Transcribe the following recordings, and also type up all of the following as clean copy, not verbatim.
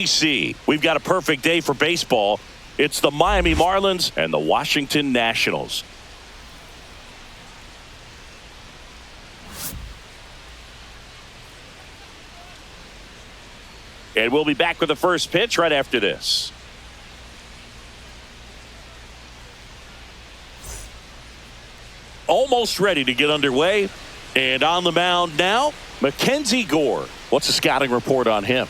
We've got a perfect day for baseball. It's the Miami Marlins and the Washington Nationals. And we'll be back with the first pitch right after this. Almost ready to get underway. And on the mound now, Mackenzie Gore. What's the scouting report on him?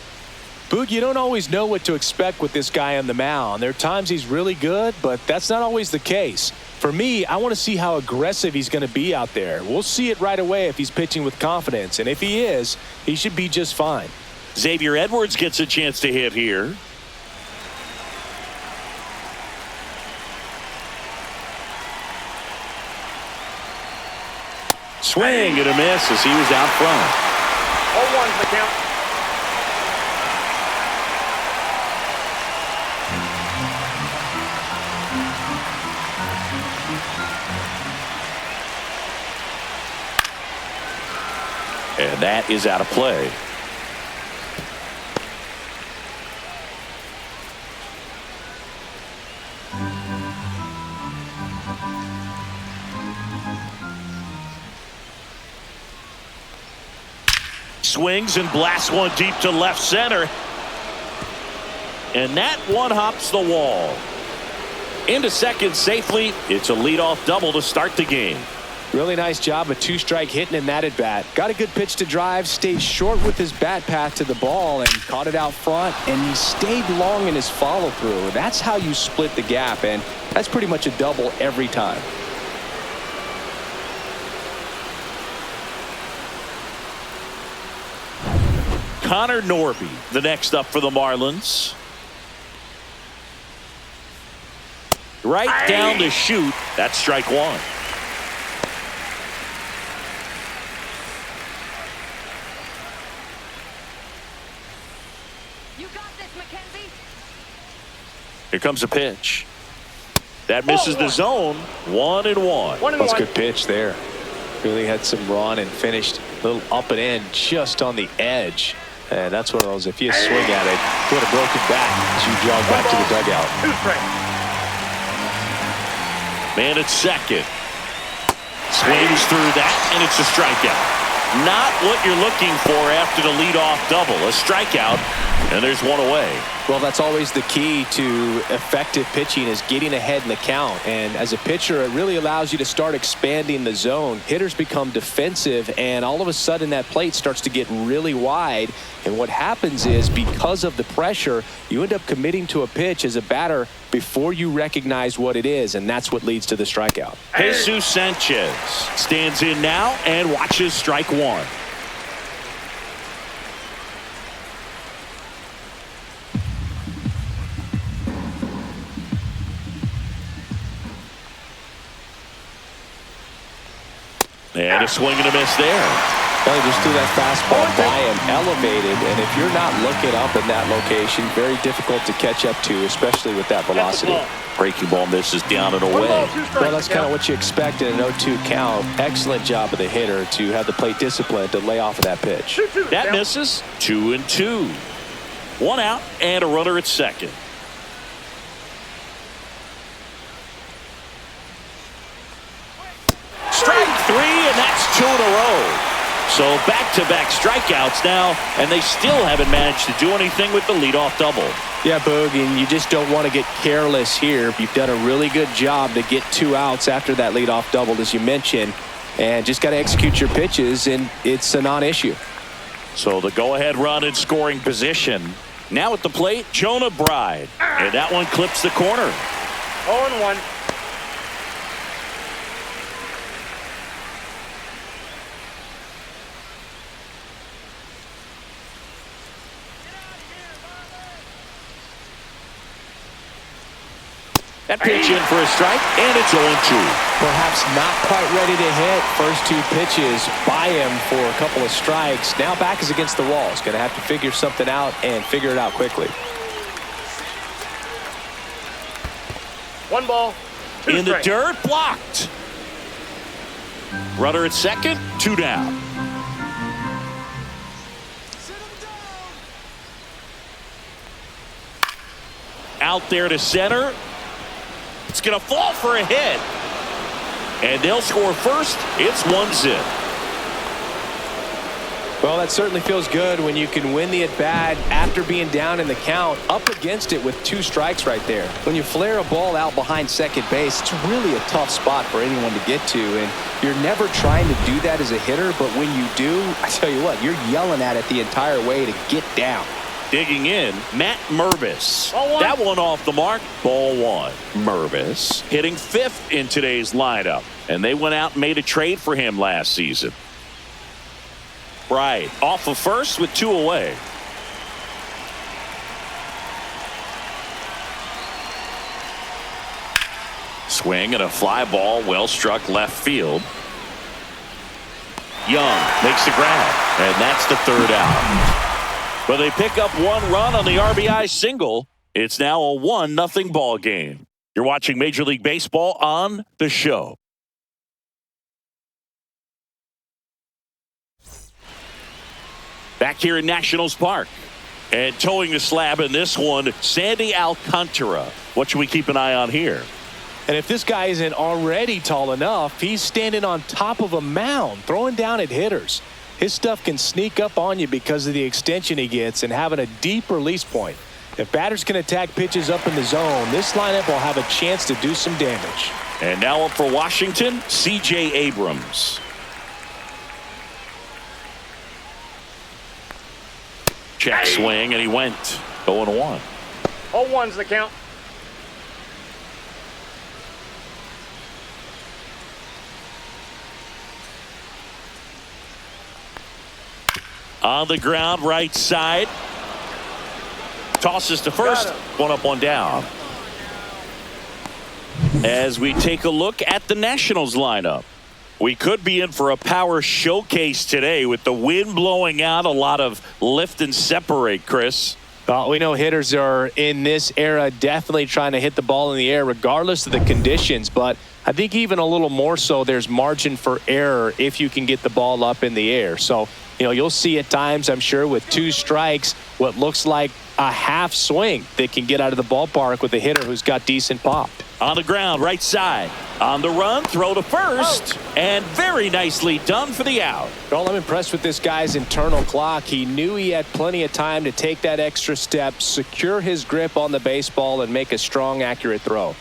Boog, you don't always know what to expect with this guy on the mound. There are times he's really good, but that's not always the case. For me, I want to see how aggressive he's going to be out there. We'll see it right away if he's pitching with confidence. And if he is, he should be just fine. Xavier Edwards gets a chance to hit here. Swing and a miss as he was out front. 0-1's the count. And that is out of play. Swings and blasts one deep to left center. And that one hops the wall. Into second safely. It's a leadoff double to start the game. Really nice job of two-strike hitting in that at-bat. Got a good pitch to drive, stayed short with his bat path to the ball, and caught it out front, and he stayed long in his follow-through. That's how you split the gap, and that's pretty much a double every time. Connor Norby, the next up for the Marlins. Right down to shoot. That's strike one. Here comes a pitch. That misses the zone. 1-1. That's a good pitch there. Really had some run and finished a little up and in just on the edge. And that's one of those, if you swing at it, would have broken back as you jog back to the dugout. Man at second. Swings through that, and it's a strikeout. Not what you're looking for after the leadoff double. A strikeout, and there's one away. Well, that's always the key to effective pitching, is getting ahead in the count. And as a pitcher, it really allows you to start expanding the zone. Hitters become defensive, and all of a sudden that plate starts to get really wide. And what happens is, because of the pressure, you end up committing to a pitch as a batter before you recognize what it is, and that's what leads to the strikeout. Jesus Sanchez stands in now and watches strike one. And a swing and a miss there. Well, he just threw that fastball by him, elevated, and if you're not looking up in that location, very difficult to catch up to, especially with that velocity. Breaking ball misses down and away. Well, that's kind of what you expect in an 0-2 count. Excellent job of the hitter to have the plate discipline to lay off of that pitch. That misses. 2-2. One out and a runner at second. Strike three, and that's two in a row. So back-to-back strikeouts now, and they still haven't managed to do anything with the leadoff double. Yeah, Boog, and you just don't want to get careless here. You've done a really good job to get 2 outs after that leadoff double, as you mentioned, and just got to execute your pitches, and it's a non-issue. So the go-ahead run in scoring position. Now at the plate, Jonah Bride, and that one clips the corner. 0-1. That pitch in for a strike, and it's 0-2. Perhaps not quite ready to hit. First 2 pitches by him for a couple of strikes. Now back is against the wall. He's going to have to figure something out and figure it out quickly. 1 ball, 2 in the strikes. dirt, blocked. Runner at second, 2 down. Out there to center. It's going to fall for a hit. And they'll score first. It's 1-0. Well, that certainly feels good when you can win the at-bat after being down in the count, up against it with 2 strikes right there. When you flare a ball out behind second base, it's really a tough spot for anyone to get to, and you're never trying to do that as a hitter, but when you do, I tell you what, you're yelling at it the entire way to get down. Digging in, Matt Mervis. Ball 1. That one off the mark. Ball 1. Mervis hitting 5th in today's lineup, and they went out and made a trade for him last season. Right off of first with 2 away. Swing and a fly ball, well struck left field. Young makes the grab, and that's the 3rd out. But they pick up 1 run on the RBI single. It's now a 1-0 ball game. You're watching Major League Baseball on The Show. Back here in Nationals Park. And towing the slab in this one, Sandy Alcantara. What should we keep an eye on here? And if this guy isn't already tall enough, he's standing on top of a mound, throwing down at hitters. His stuff can sneak up on you because of the extension he gets and having a deep release point. If batters can attack pitches up in the zone, this lineup will have a chance to do some damage. And now up for Washington, C.J. Abrams. Check swing, and he went 0-1. 0-1's the count. On the ground, right side. Tosses to first. 1 up, 1 down. As we take a look at the Nationals lineup. We could be in for a power showcase today with the wind blowing out, a lot of lift and separate, Chris. We know hitters are in this era definitely trying to hit the ball in the air regardless of the conditions, but I think even a little more so there's margin for error if you can get the ball up in the air. So, you'll see at times, I'm sure, with 2 strikes, what looks like a half swing that can get out of the ballpark with a hitter who's got decent pop. On the ground, right side. On the run, throw to first. And very nicely done for the out. Well, I'm impressed with this guy's internal clock. He knew he had plenty of time to take that extra step, secure his grip on the baseball, and make a strong, accurate throw.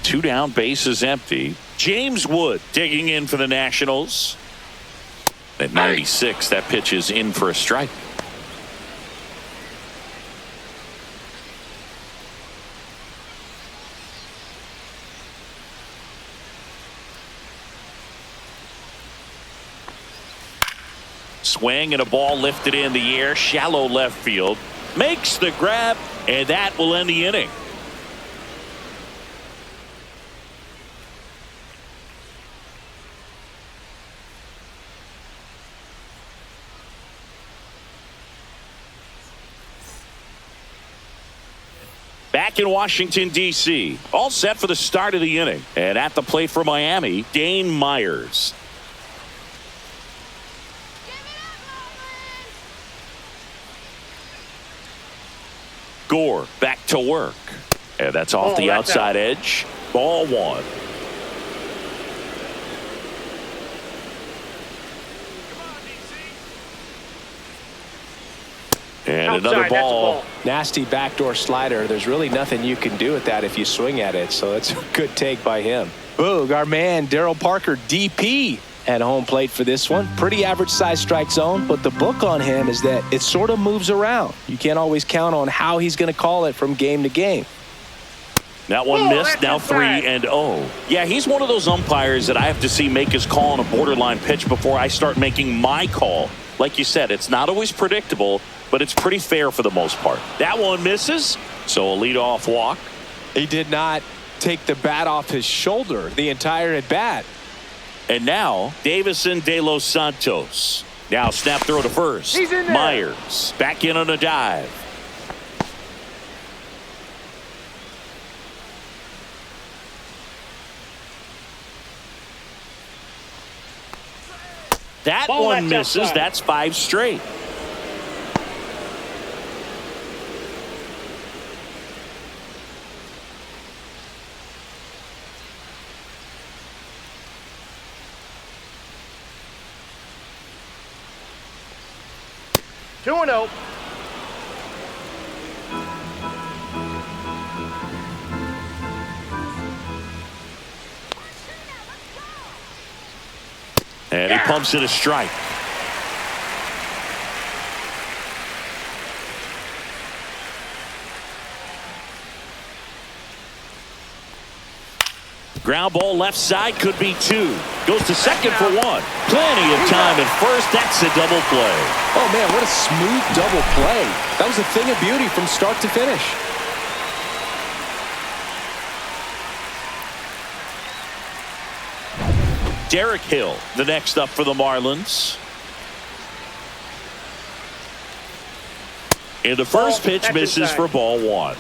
2 down, bases empty. James Wood digging in for the Nationals. At 96, that pitch is in for a strike. Swing and a ball lifted in the air, shallow left field. Makes the grab, and that will end the inning. Back in Washington, D.C., all set for the start of the inning. And at the plate for Miami, Dane Myers. Gore back to work. And that's off the outside edge. Ball 1. And Outside, another that's a ball. Nasty backdoor slider. There's really nothing you can do with that if you swing at it. So it's a good take by him. Boog, our man, Daryl Parker, DP, at home plate for this one. Pretty average size strike zone, but the book on him is that it sort of moves around. You can't always count on how he's going to call it from game to game. That one missed. Now 3-0. Yeah, he's one of those umpires that I have to see make his call on a borderline pitch before I start making my call. Like you said, it's not always predictable, but it's pretty fair for the most part. That one misses, so a leadoff walk. He did not take the bat off his shoulder the entire at bat. And now, Davison De Los Santos. Now snap throw to first. He's in there. Myers back in on a dive. That Ball one that's misses. outside. That's 5 straight. 2-0. And he pumps it a strike. Ground ball left side, could be 2. Goes to second for 1. Plenty of time at first. That's a double play. Oh, man, what a smooth double play. That was a thing of beauty from start to finish. Derek Hill, the next up for the Marlins. And the first pitch misses for ball 1.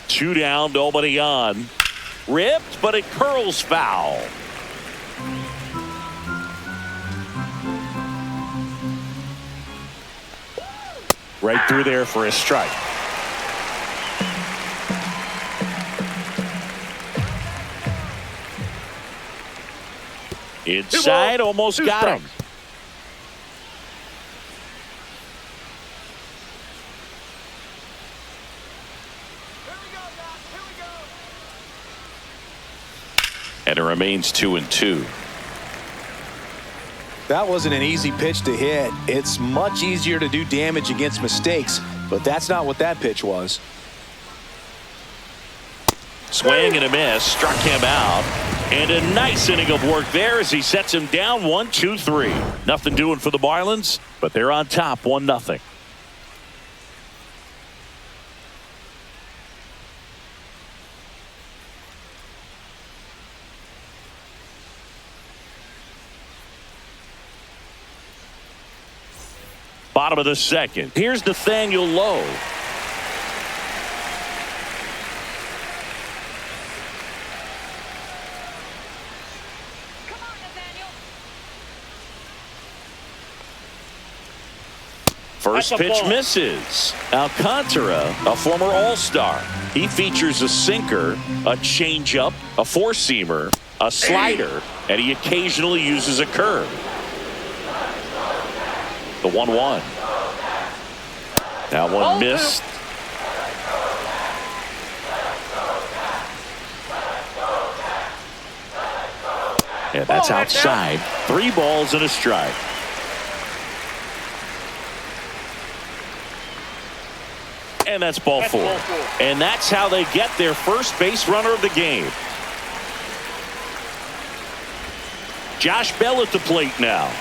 Two down, nobody on. Ripped, but it curls foul. Right through there for a strike. Inside, almost got him. And it remains 2-2. That wasn't an easy pitch to hit. It's much easier to do damage against mistakes, but that's not what that pitch was. Swing and a miss, struck him out. And a nice inning of work there as he sets him down 1-2-3. Nothing doing for the Marlins, but they're on top 1-0. Bottom of the second. Here's Nathaniel Lowe. Come on, Nathaniel. First pitch misses. Alcantara, a former All-Star. He features a sinker, a changeup, a four-seamer, a slider, and he occasionally uses a curve. The 1-1. That one missed. And that's outside. 3 balls and a strike. And that's ball 4. And that's how they get their first base runner of the game. Josh Bell at the plate now.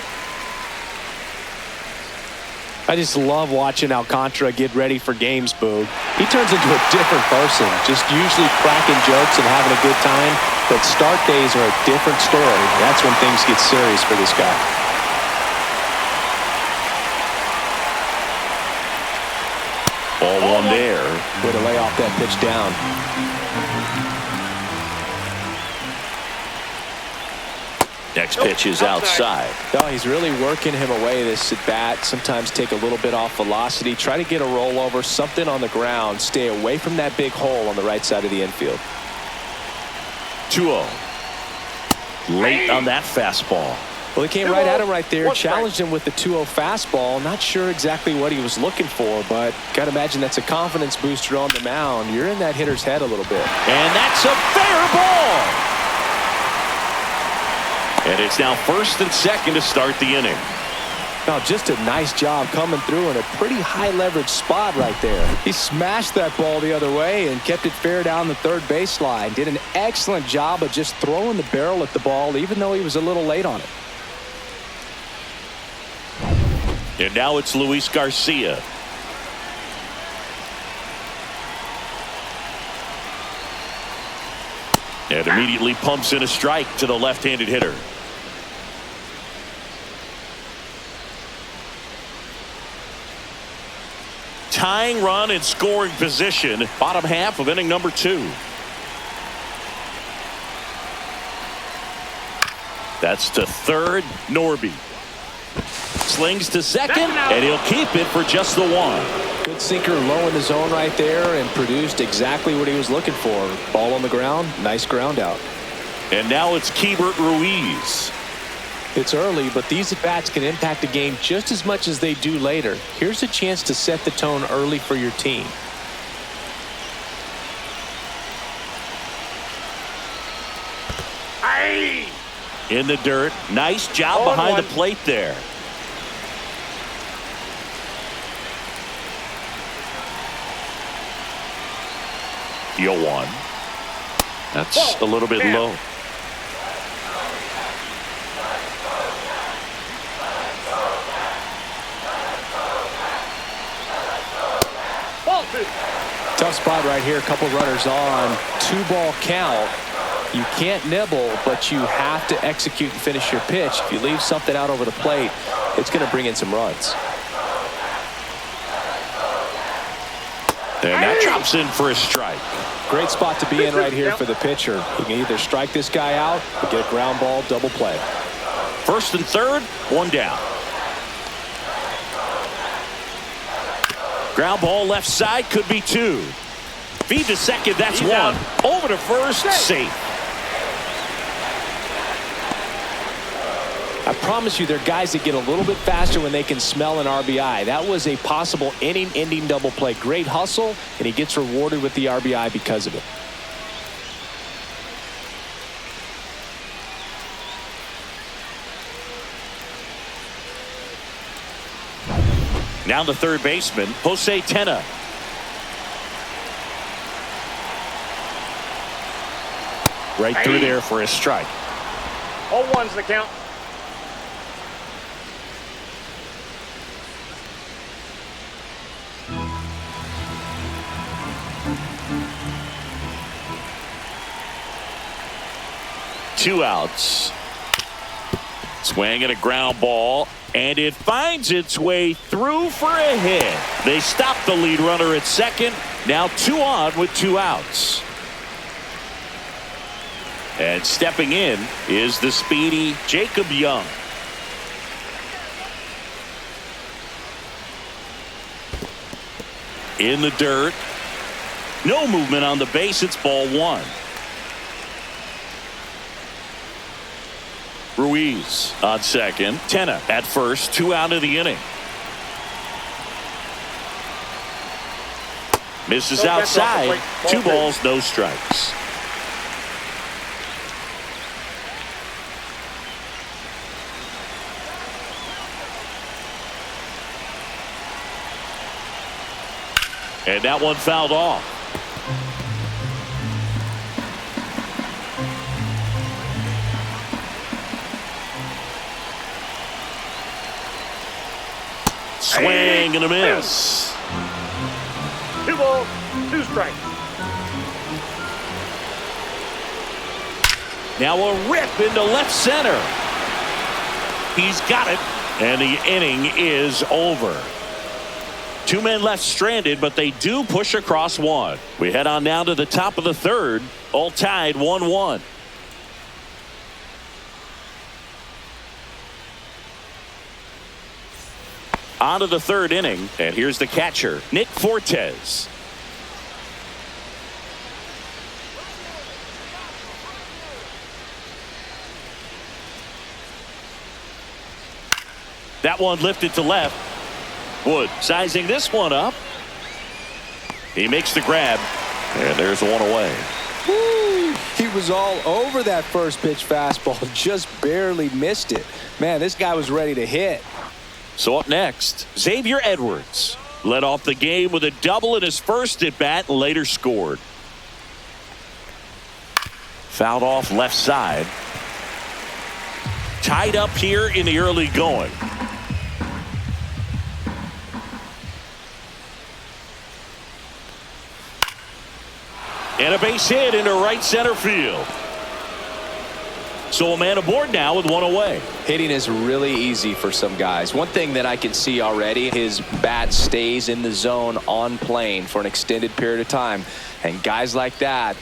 I just love watching Alcantara get ready for games, Boog. He turns into a different person, just usually cracking jokes and having a good time. But start days are a different story. That's when things get serious for this guy. Ball 1 there. Way to lay off that pitch down. Next pitch is outside. Oh, he's really working him away this at bat. Sometimes take a little bit off velocity. Try to get a rollover, something on the ground. Stay away from that big hole on the right side of the infield. 2-0. Late on that fastball. Well, he came right at him right there. Challenged him with the 2-0 fastball. Not sure exactly what he was looking for, but got to imagine that's a confidence booster on the mound. You're in that hitter's head a little bit. And that's a fair ball. And it's now first and second to start the inning. Now, just a nice job coming through in a pretty high leverage spot right there. He smashed that ball the other way and kept it fair down the third baseline. Did an excellent job of just throwing the barrel at the ball, even though he was a little late on it. And now it's Luis Garcia. And immediately pumps in a strike to the left-handed hitter. Tying run in scoring position, bottom half of inning number 2. That's to third, Norby. Slings to second, and he'll keep it for just the 1. Good sinker low in the zone right there and produced exactly what he was looking for. Ball on the ground. Nice ground out. And now it's Keibert Ruiz. It's early, but these at-bats can impact the game just as much as they do later. Here's a chance to set the tone early for your team. Aye. In the dirt. Nice job behind the plate there. Deal one. That's a little bit low. Tough spot right here. A couple runners on. 2-ball count. You can't nibble, but you have to execute and finish your pitch. If you leave something out over the plate, it's going to bring in some runs. And that drops in for a strike. Great spot to be in right here for the pitcher. You can either strike this guy out or get a ground ball, double play. First and third, one down. Ground ball left side, could be two. Feed to second, that's one. Over to first, safe. I promise you, there are guys that get a little bit faster when they can smell an RBI. That was a possible inning-ending double play. Great hustle, and he gets rewarded with the RBI because of it. Now the third baseman, Jose Tena. Right through there for a strike. 0-1's the count. Two outs. Swing at a ground ball, and it finds its way through for a hit. They stop the lead runner at second. Now 2 on with 2 outs. And stepping in is the speedy Jacob Young. In the dirt. No movement on the base. It's ball 1. Ruiz on second. Tena at first. 2 out of the inning. Misses outside. 2 balls, no strikes. And that one fouled off. Swing and a miss. 2 balls, 2 strikes. Now a rip into left center. He's got it, and the inning is over. 2 men left stranded, but they do push across 1. We head on now to the top of the third, all tied 1-1. On to the third inning, and here's the catcher, Nick Fortes. That one lifted to left. Wood sizing this one up. He makes the grab, and there's one away. Woo! He was all over that first pitch fastball, just barely missed it. Man, this guy was ready to hit. So up next, Xavier Edwards led off the game with a double in his first at bat and later scored. Fouled off left side. Tied up here in the early going. And a base hit into right center field. So a man aboard now with 1 away. Hitting is really easy for some guys. One thing that I can see already, his bat stays in the zone on plane for an extended period of time. And guys like that,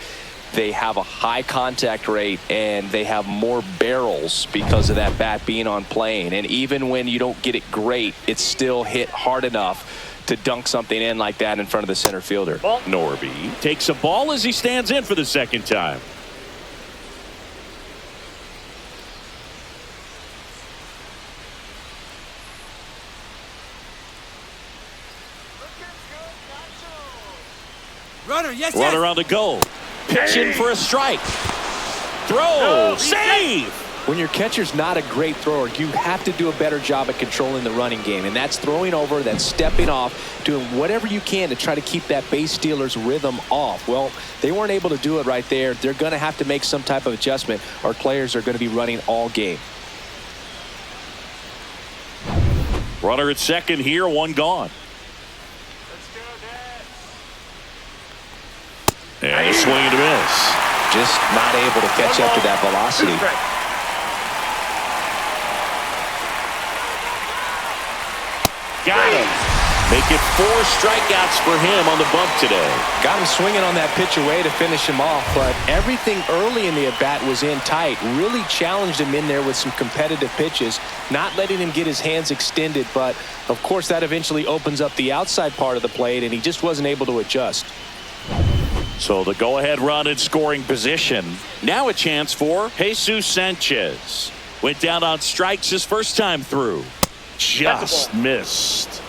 they have a high contact rate and they have more barrels because of that bat being on plane. And even when you don't get it great, it's still hit hard enough to dunk something in like that in front of the center fielder. Ball. Norby takes a ball as he stands in for the second time. Runner on the go. Pitch in for a strike. Throw. Save. When your catcher's not a great thrower, you have to do a better job at controlling the running game, and that's throwing over, that's stepping off, doing whatever you can to try to keep that base stealer's rhythm off. Well, they weren't able to do it right there. They're going to have to make some type of adjustment, or players are going to be running all game. Runner at second here, one gone. And a swing and a miss. Just not able to catch up to that velocity. Got him. Make it 4 strikeouts for him on the bump today. Got him swinging on that pitch away to finish him off, but everything early in the at-bat was in tight. Really challenged him in there with some competitive pitches, not letting him get his hands extended, but of course that eventually opens up the outside part of the plate, and he just wasn't able to adjust. So the go-ahead run in scoring position. Now a chance for Jesus Sanchez. Went down on strikes his first time through. Just missed.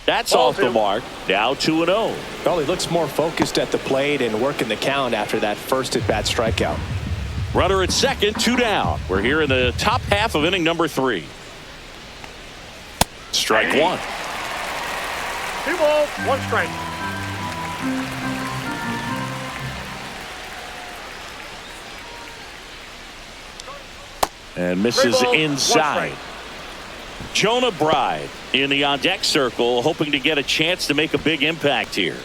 That's off the mark. Now 2-0. Well, he looks more focused at the plate and working the count after that first at-bat strikeout. Runner at second, 2 down. We're here in the top half of inning number 3. Strike 1. 2 balls, 1 strike. And misses 3 balls, 1 inside. strike. Jonah Bride in the on-deck circle, hoping to get a chance to make a big impact here.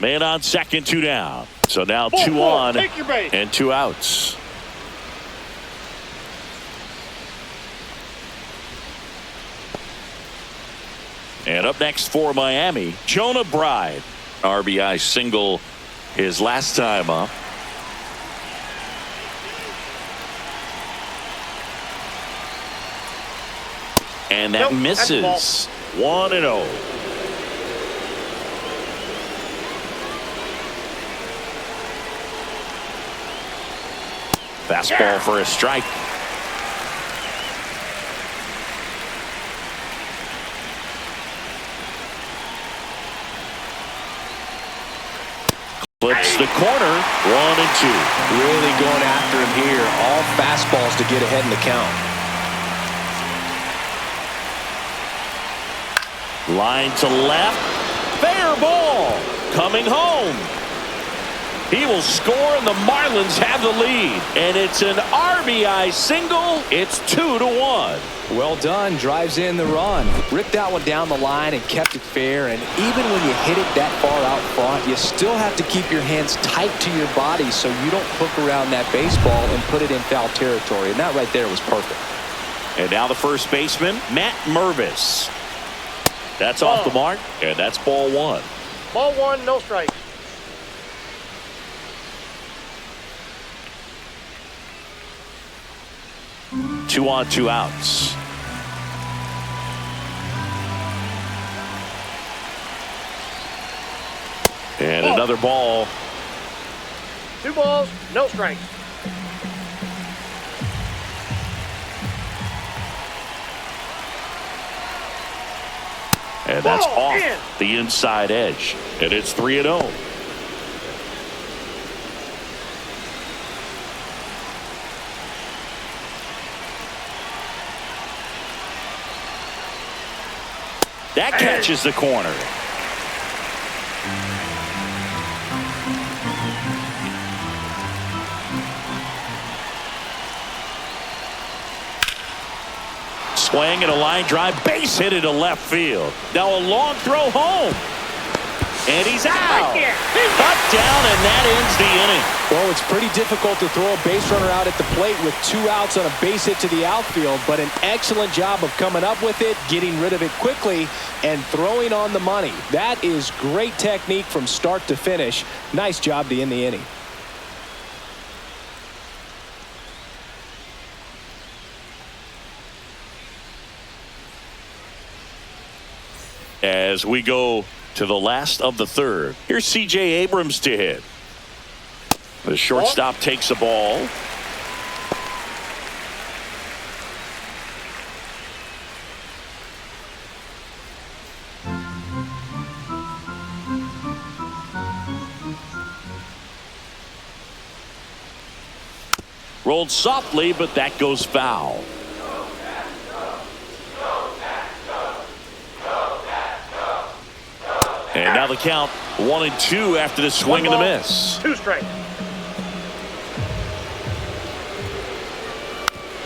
Man on second, 2 down. So now 2 on and 2 outs. And up next for Miami, Jonah Bride. RBI single his last time up. And that misses. 1-0. Fastball for a strike. Flips the corner. 1-2. Really going after him here. All fastballs to get ahead in the count. Line to left. Fair ball. Coming home. He will score, and the Marlins have the lead. And it's an RBI single. It's 2-1. Well done. Drives in the run. Ripped that one down the line and kept it fair. And even when you hit it that far out front, you still have to keep your hands tight to your body so you don't hook around that baseball and put it in foul territory. And that right there was perfect. And now the first baseman, Matt Mervis. That's off the mark, and that's ball 1. Ball 1, no strike. Two on, 2 outs. And another ball. 2 balls, no strikes. And that's Ball off in. the inside edge. And it's 3-0. That catches the corner. Swing and a line drive, base hit into left field. Now a long throw home. And he's out. Cut down, and that ends the inning. Well, it's pretty difficult to throw a base runner out at the plate with 2 outs on a base hit to the outfield, but an excellent job of coming up with it, getting rid of it quickly, and throwing on the money. That is great technique from start to finish. Nice job to end the inning. As we go to the last of the third, here's C.J. Abrams to hit. The shortstop takes a ball. Rolled softly, but that goes foul. And now the count 1-2 after the swing and the miss. 2 strikes.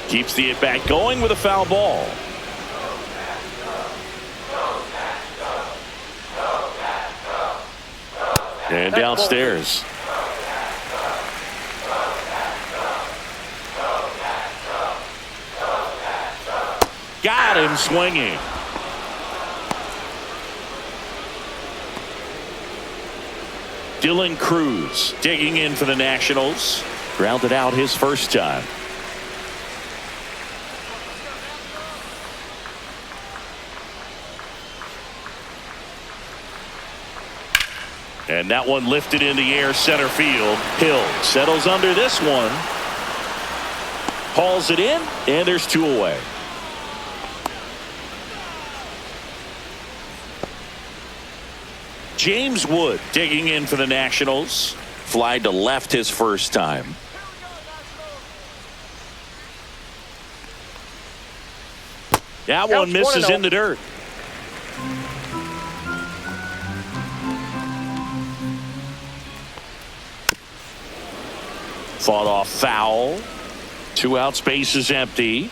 Keeps the at bat going with a foul ball. And downstairs. Got him swinging. Dylan Cruz digging in for the Nationals. Grounded out his first time. And that one lifted in the air center field. Hill settles under this one. Hauls it in, and there's 2 away. James Wood digging in for the Nationals. Fly to left his first time. That one misses in the dirt. Fought off foul. 2 out, space is empty.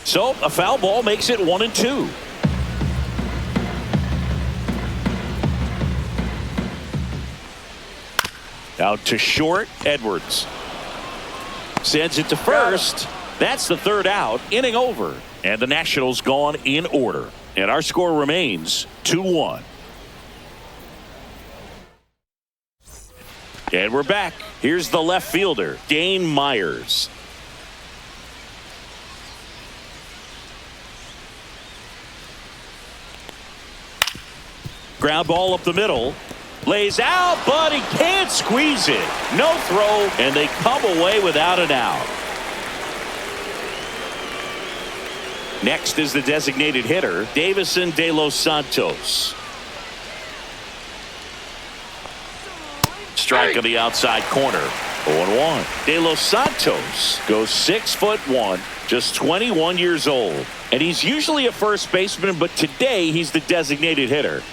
So a foul ball makes it 1-2. Out to short, Edwards. Sends it to first. That's the 3rd out. Inning over. And the Nationals gone in order. And our score remains 2-1. And we're back. Here's the left fielder, Dane Myers. Ground ball up the middle. Lays out, but he can't squeeze it. No throw, and they come away without an out. Next is the designated hitter, Davison De Los Santos. Strike on the outside corner. 0-1. De Los Santos goes 6'1", just 21 years old. And he's usually a first baseman, but today he's the designated hitter.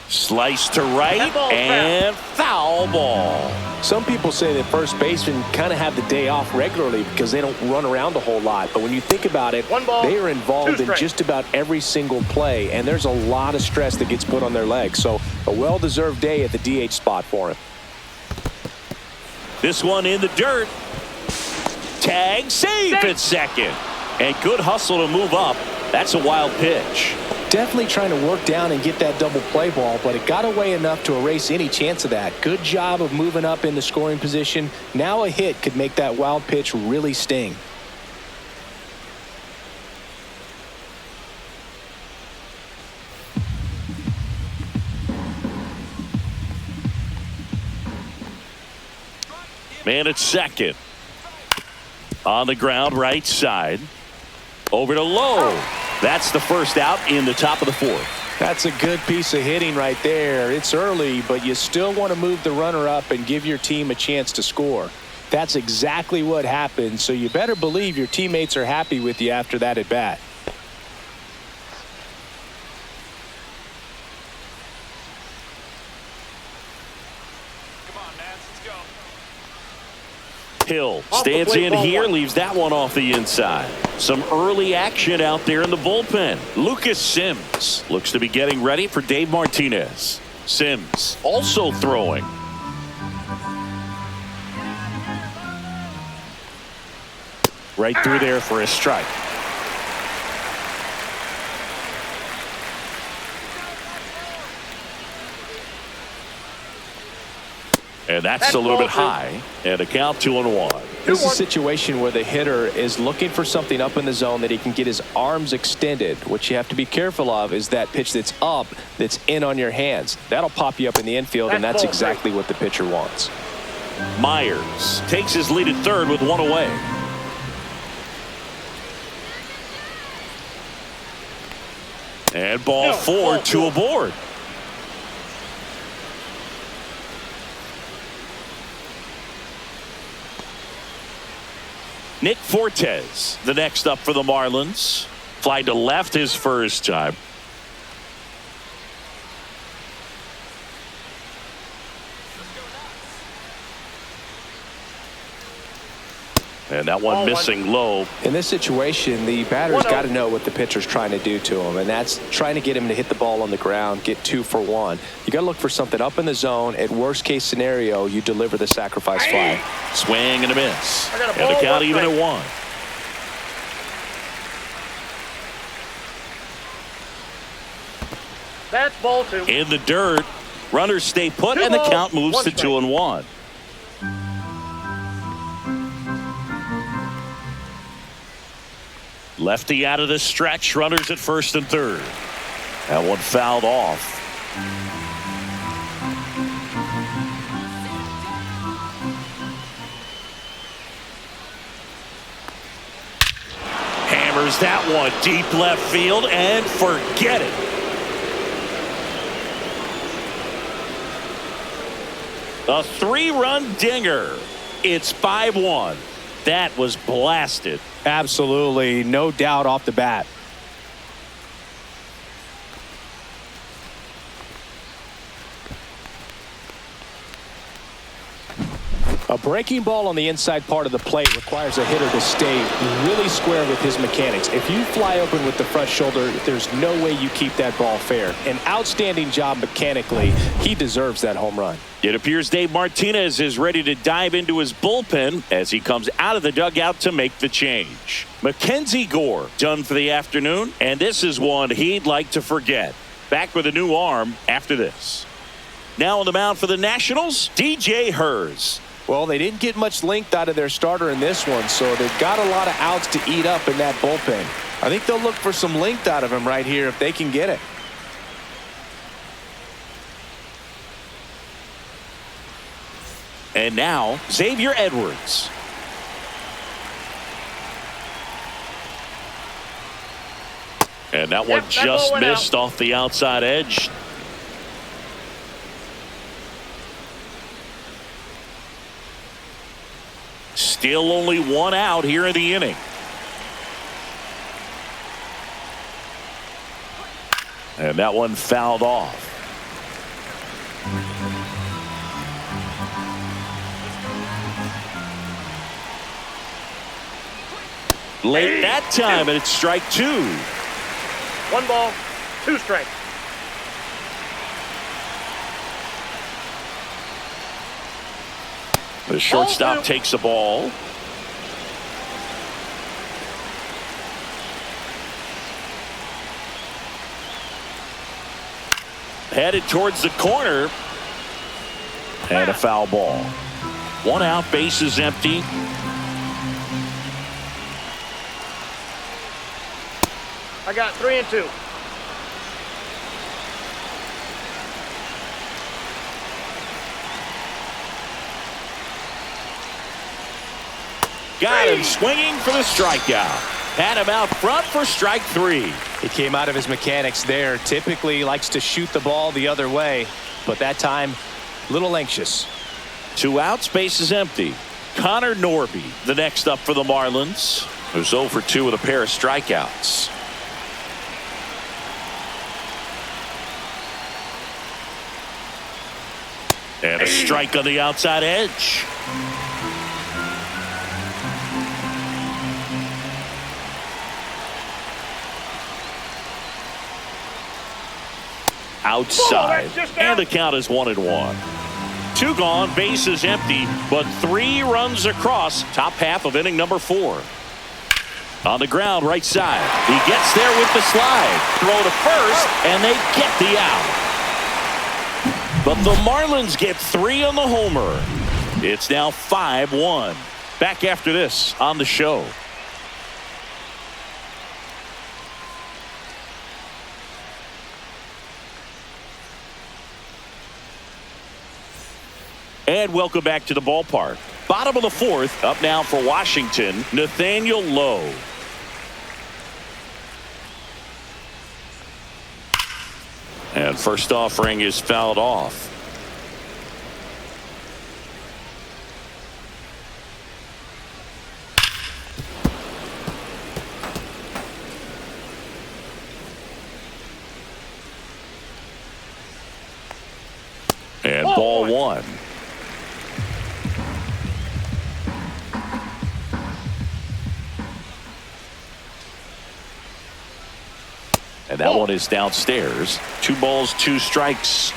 Slice to right and foul ball. Some people say that first basemen kind of have the day off regularly because they don't run around a whole lot. But when you think about it, they are involved in just about every single play, and there's a lot of stress that gets put on their legs. So a well-deserved day at the DH spot for him. This one in the dirt. Tag, safe at second. And good hustle to move up. That's a wild pitch. Definitely trying to work down and get that double play ball, but it got away enough to erase any chance of that. Good job of moving up in the scoring position. Now a hit could make that wild pitch really sting. Man at second. On the ground, right side. Over to Lowe. That's the first out in the top of the 4th. That's a good piece of hitting right there. It's early, but you still want to move the runner up and give your team a chance to score. That's exactly what happened, so you better believe your teammates are happy with you after that at bat. Hill Off the stands plate, in ball here, one. leaves that one off the inside. Some early action out there in the bullpen. Lucas Sims looks to be getting ready for Dave Martinez. Sims also throwing. Right through there for a strike. And that's a little bit high. And a count 2-1. This is a situation where the hitter is looking for something up in the zone that he can get his arms extended. What you have to be careful of is that pitch that's up, that's in on your hands. That'll pop you up in the infield, and that's exactly what the pitcher wants. Myers takes his lead at third with one away. And ball four, two aboard. Nick Fortes, the next up for the Marlins. Fly to left his first time. And that one missing low. In this situation, the batter's got to know what the pitcher's trying to do to him, and that's trying to get him to hit the ball on the ground, get 2 for 1. You got to look for something up in the zone. At worst case scenario, you deliver the sacrifice fly. Swing and a miss. And the count even at 1. That's ball 2. In the dirt, runners stay put, and the count moves to 2-1. Lefty out of the stretch, runners at first and third. That one fouled off. Hammers that one deep left field and forget it. A 3-run dinger. It's 5-1. That was blasted. Absolutely, no doubt off the bat. A breaking ball on the inside part of the plate requires a hitter to stay really square with his mechanics. If you fly open with the front shoulder, there's no way you keep that ball fair. An outstanding job mechanically. He deserves that home run. It appears Dave Martinez is ready to dive into his bullpen as he comes out of the dugout to make the change. Mackenzie Gore done for the afternoon, and this is one he'd like to forget. Back with a new arm after this. Now on the mound for the Nationals, DJ Hers. Well, they didn't get much length out of their starter in this one, so they've got a lot of outs to eat up in that bullpen. I think they'll look for some length out of him right here if they can get it. And now, Xavier Edwards. And that one just missed off the outside edge. Still only one out here in the inning. And that one fouled off. Late that time, and it's strike 2. 1 ball, 2 strikes. The shortstop takes the ball. Headed towards the corner. And a foul ball. 1 out, bases empty. I got 3 and 2. Got him swinging for the strikeout. Had him out front for strike 3. He came out of his mechanics there. Typically likes to shoot the ball the other way, but that time a little anxious. 2 outs, bases empty. Connor Norby, the next up for the Marlins, who's 0 for 2 with a pair of strikeouts. And a strike on the outside edge. outside. that's just And out. the count is 1-1. 2 gone, bases empty, but 3 runs across. Top half of inning number 4. On the ground, right side. He gets there with the slide. Throw to first, and they get the out. But the Marlins get 3 on the homer. It's now 5-1. Back after this on the show. And welcome back to the ballpark. Bottom of the 4th, up now for Washington, Nathaniel Lowe. And first offering is fouled off. And ball 1. And that one is downstairs. 2 balls, 2 strikes.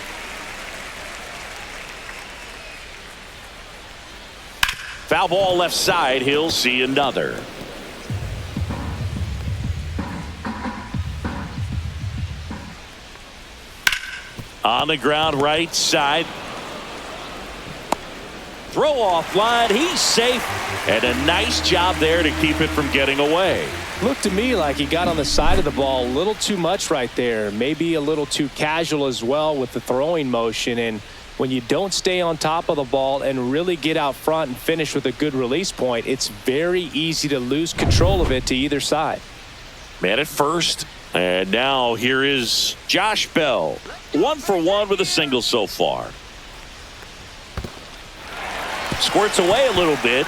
Foul ball left side. He'll see another. On the ground, right side. Throw off line. He's safe. And a nice job there to keep it from getting away. Looked to me like he got on the side of the ball a little too much right there. Maybe a little too casual as well with the throwing motion. And when you don't stay on top of the ball and really get out front and finish with a good release point, it's very easy to lose control of it to either side. Man at first. And now here is Josh Bell. 1 for 1 with a single so far. Squirts away a little bit.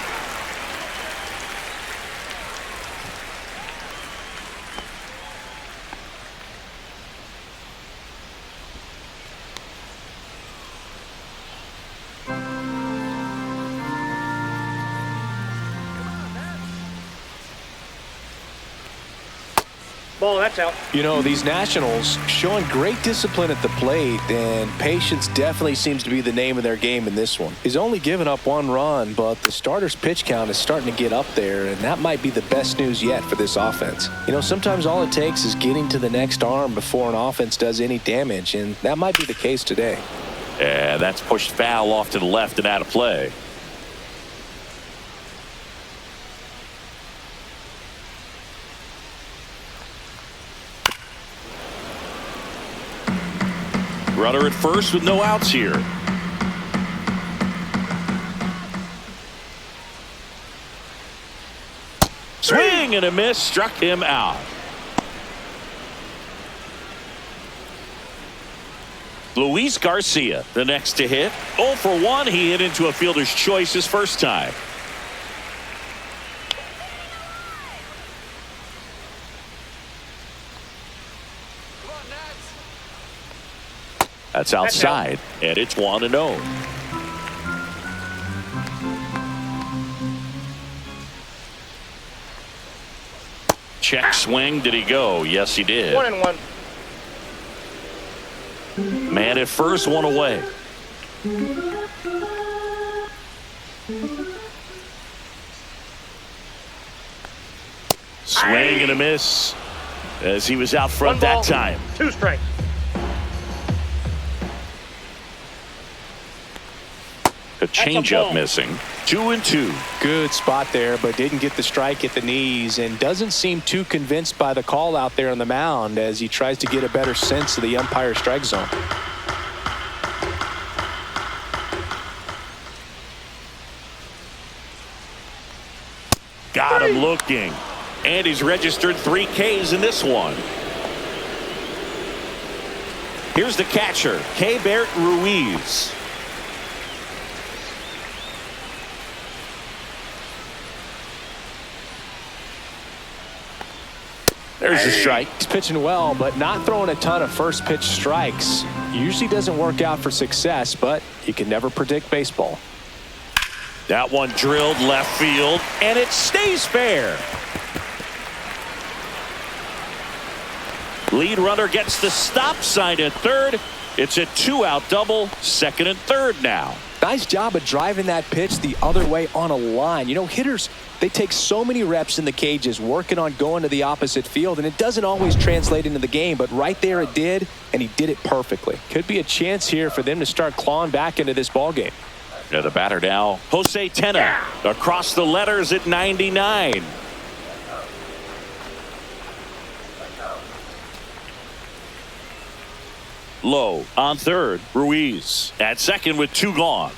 Ball, that's out. You know, these Nationals showing great discipline at the plate, and patience definitely seems to be the name of their game in this one. He's only given up 1 run, but the starter's pitch count is starting to get up there, and that might be the best news yet for this offense. You know, sometimes all it takes is getting to the next arm before an offense does any damage, and that might be the case today. And that's pushed foul off to the left and out of play. Runner at first with no outs here. Swing and a miss, struck him out. Luis Garcia, the next to hit. 0 for 1. He hit into a fielder's choice his first time. That's outside, and it's 1-0. Check swing. Did he go? Yes, he did. 1-1. Man at first, 1 away. Swing and a miss as he was out front 1 ball, that time. 2 strikes. A changeup missing. 2-2. Good spot there, but didn't get the strike at the knees, and doesn't seem too convinced by the call out there on the mound as he tries to get a better sense of the umpire's strike zone. Got him looking. And he's registered 3 Ks in this one. Here's the catcher, Keibert Ruiz. There's a strike. He's pitching well, but not throwing a ton of first pitch strikes. Usually doesn't work out for success, but you can never predict baseball. That one drilled left field, and it stays fair. Lead runner gets the stop sign at third. It's a 2-out double, second and third now. Nice job of driving that pitch the other way on a line. You know, hitters, they take so many reps in the cages working on going to the opposite field, and it doesn't always translate into the game, but right there it did, and he did it perfectly. Could be a chance here for them to start clawing back into this ball game. Yeah, the batter now, Jose Tena, across the letters at 99. Low on third. Ruiz at second with 2 gone.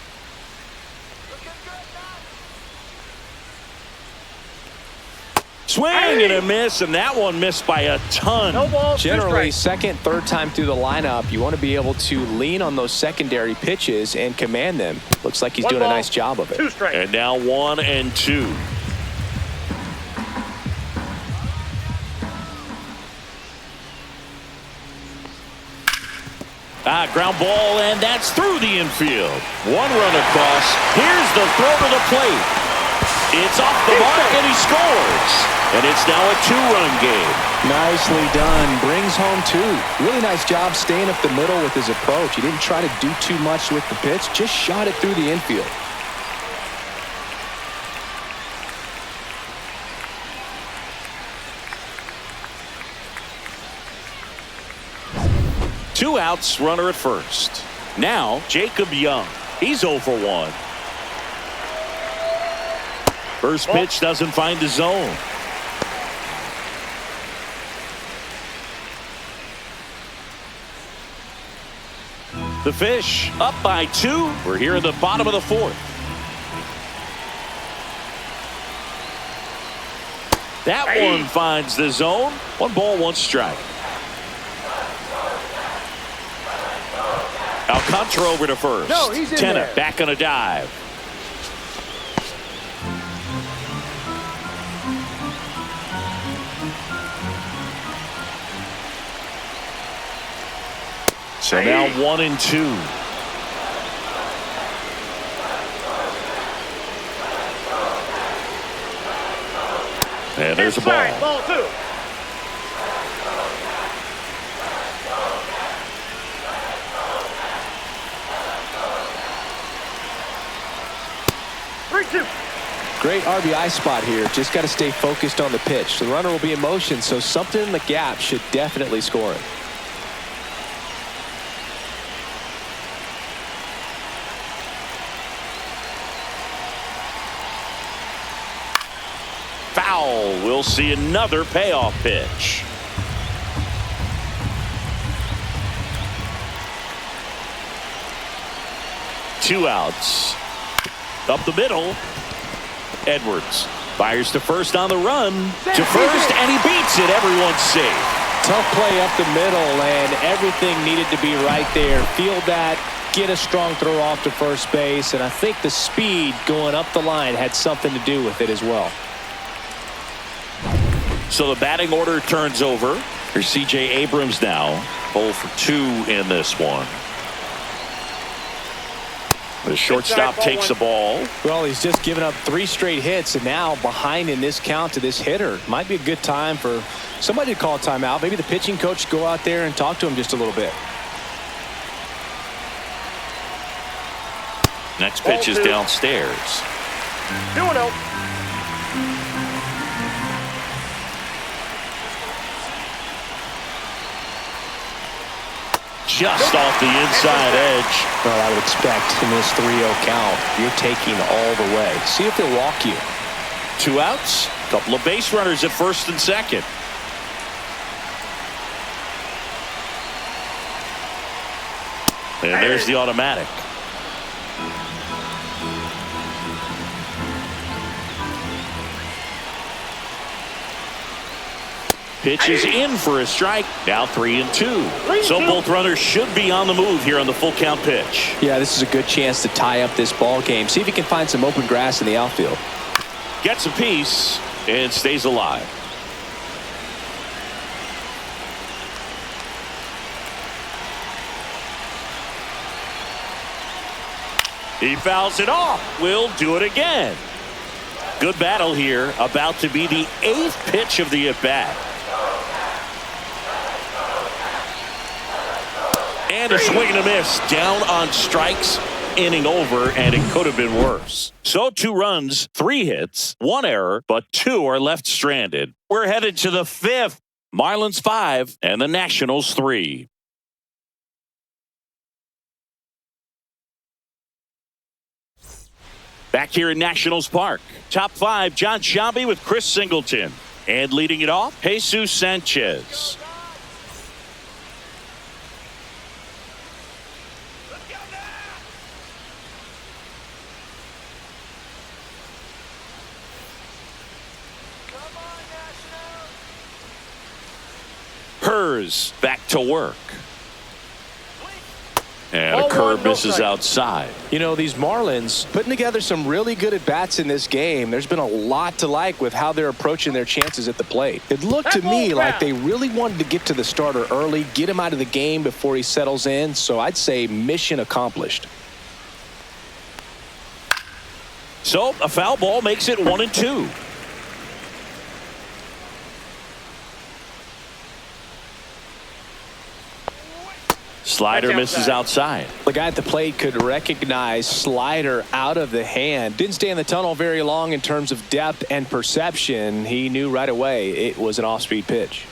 Swing and a miss, and that one missed by a ton. No ball, Generally, second, third time through the lineup, you want to be able to lean on those secondary pitches and command them. Looks like he's doing a nice job of it. 2 strikes. And now 1 and 2. Ground ball, and that's through the infield. 1 run across. Here's the throw to the plate. It's off the mark, and he scores. And it's now a 2-run game. Nicely done. Brings home 2. Really nice job staying up the middle with his approach. He didn't try to do too much with the pitch. Just shot it through the infield. Two outs, runner at first. Now, Jacob Young. He's 0 for 1. First pitch doesn't find the zone. The Fish up by 2. We're here in the bottom of the 4th. That one finds the zone. 1 ball, 1 strike. Alcantara over to first. No, he's in Tena there. back on a dive. So now 1 and 2. And there's a ball. Ball 2. Great RBI spot here. Just got to stay focused on the pitch. The runner will be in motion, so something in the gap should definitely score it. Foul. We'll see another payoff pitch. Two outs. Up the middle. Edwards fires to first on the run. To first, and he beats it. Everyone's safe. Tough play up the middle, and everything needed to be right there. Field that, get a strong throw off to first base, and I think the speed going up the line had something to do with it as well. So the batting order turns over. Here's C.J. Abrams now. 0 for 2 in this one. The shortstop takes the ball. Well, he's just given up 3 straight hits, and now behind in this count to this hitter. Might be a good time for somebody to call a timeout. Maybe the pitching coach go out there and talk to him just a little bit. Next pitch is downstairs. 2-0. Just off the inside edge. Well, I would expect in this 3-0 count, you're taking all the way. See if they'll walk you. 2 outs. Couple of base runners at first and second. And there's the automatic. Pitch is in for a strike. Now 3 and 2. So both runners should be on the move here on the full count pitch. Yeah, this is a good chance to tie up this ball game. See if he can find some open grass in the outfield. Gets a piece and stays alive. He fouls it off. We'll do it again. Good battle here. About to be the 8th pitch of the at-bat. And a swing and a miss. Down on strikes. Inning over, and it could have been worse. So 2 runs, 3 hits, 1 error, but 2 are left stranded. We're headed to the 5th. Marlins 5 and the Nationals 3. Back here in Nationals Park. Top 5, John Sciambi with Chris Singleton. And leading it off, Jesus Sanchez. Hers back to work. And a curve misses outside. You know, these Marlins putting together some really good at-bats in this game. There's been a lot to like with how they're approaching their chances at the plate. It looked to me like they really wanted to get to the starter early, get him out of the game before he settles in. So I'd say mission accomplished. So a foul ball makes it 1-2. Slider misses outside. The guy at the plate could recognize slider out of the hand. Didn't stay in the tunnel very long in terms of depth and perception. He knew right away it was an off-speed pitch.